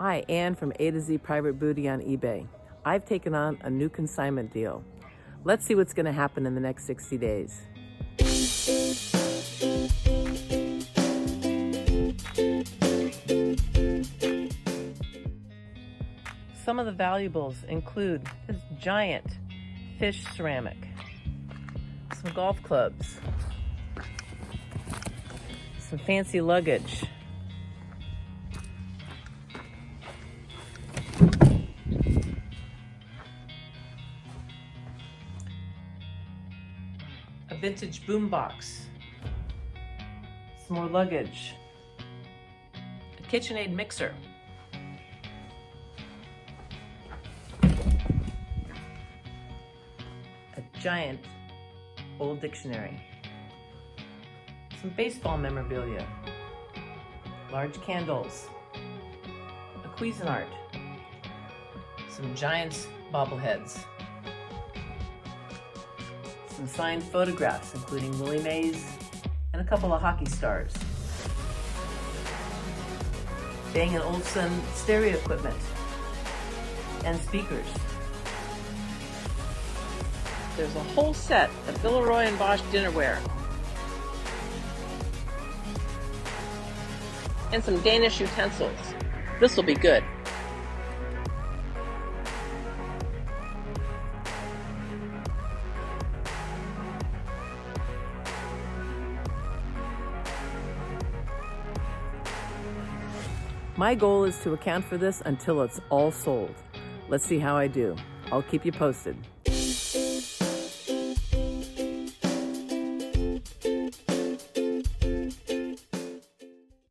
Hi, Ann from A to Z Private Booty on eBay. I've taken on a new consignment deal. Let's see what's going to happen in the next 60 days. Some of the valuables include this giant fish ceramic, some golf clubs, some fancy luggage, a vintage boombox, some more luggage, a KitchenAid mixer, a giant old dictionary, some baseball memorabilia, large candles, a Cuisinart, some Giants bobbleheads, some signed photographs including Willie Mays and a couple of hockey stars, Bang & Olufsen stereo equipment and speakers. There's a whole set of Villeroy & Bosch dinnerware and some Danish utensils. This will be good. My goal is to account for this until it's all sold. Let's see how I do. I'll keep you posted.